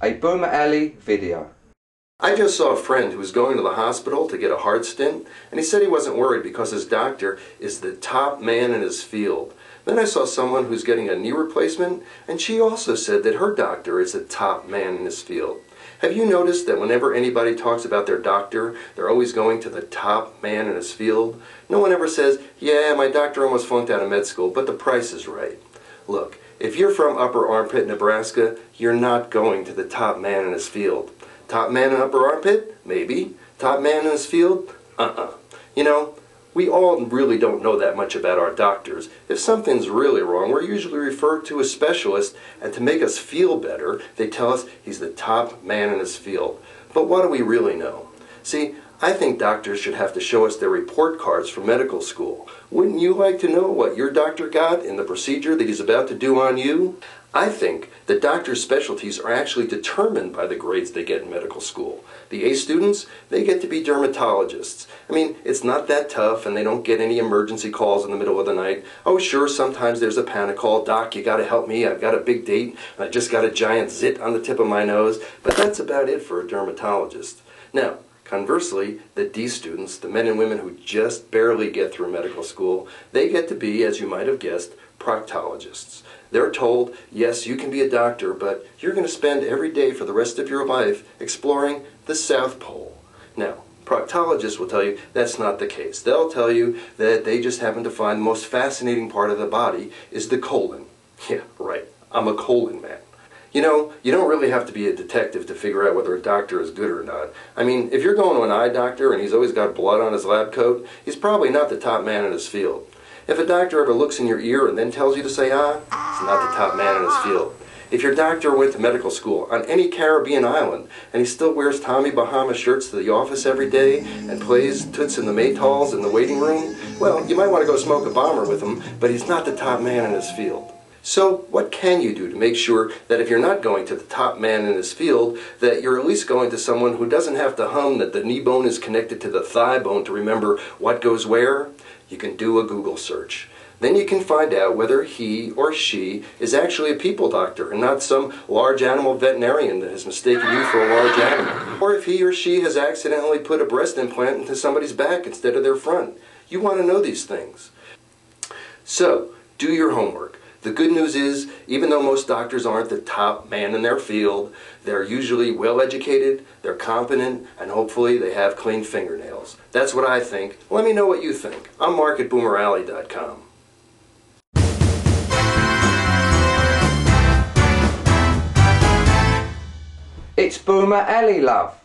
A Boomer Alley video. I just saw a friend who was going to the hospital to get a heart stent, and he said he wasn't worried because his doctor is the top man in his field. Then I saw someone who's getting a knee replacement, and she also said that her doctor is the top man in his field. Have you noticed that whenever anybody talks about their doctor, they're always going to the top man in his field? No one ever says, yeah, my doctor almost flunked out of med school, but the price is right. Look, if you're from Upper Armpit, Nebraska, you're not going to the top man in his field. Top man in Upper Armpit? Maybe. Top man in his field? You know, we all really don't know that much about our doctors. If something's really wrong, we're usually referred to a specialist, and to make us feel better, they tell us he's the top man in his field. But what do we really know? See, I think doctors should have to show us their report cards from medical school. Wouldn't you like to know what your doctor got in the procedure that he's about to do on you? I think that doctors' specialties are actually determined by the grades they get in medical school. The A students, they get to be dermatologists. I mean, it's not that tough, and they don't get any emergency calls in the middle of the night. Oh, sure, sometimes there's a panic call. Doc, you gotta help me. I've got a big date, and I just got a giant zit on the tip of my nose. But that's about it for a dermatologist. Now, conversely, the D students, the men and women who just barely get through medical school, they get to be, as you might have guessed, proctologists. They're told, yes, you can be a doctor, but you're going to spend every day for the rest of your life exploring the South Pole. Now, proctologists will tell you that's not the case. They'll tell you that they just happen to find the most fascinating part of the body is the colon. Yeah, right. I'm a colon man. You know, you don't really have to be a detective to figure out whether a doctor is good or not. I mean, if you're going to an eye doctor and he's always got blood on his lab coat, he's probably not the top man in his field. If a doctor ever looks in your ear and then tells you to say ah, he's not the top man in his field. If your doctor went to medical school on any Caribbean island and he still wears Tommy Bahama shirts to the office every day and plays Toots and the Maytals in the waiting room, well, you might want to go smoke a bomber with him, but he's not the top man in his field. So what can you do to make sure that if you're not going to the top man in his field, that you're at least going to someone who doesn't have to hum that the knee bone is connected to the thigh bone to remember what goes where? You can do a Google search. Then you can find out whether he or she is actually a people doctor and not some large animal veterinarian that has mistaken you for a large animal. Or if he or she has accidentally put a breast implant into somebody's back instead of their front. You want to know these things. So, do your homework. The good news is, even though most doctors aren't the top man in their field, they're usually well-educated, they're competent, and hopefully they have clean fingernails. That's what I think. Let me know what you think. I'm Mark at BoomerAlley.com. It's Boomer Alley, love.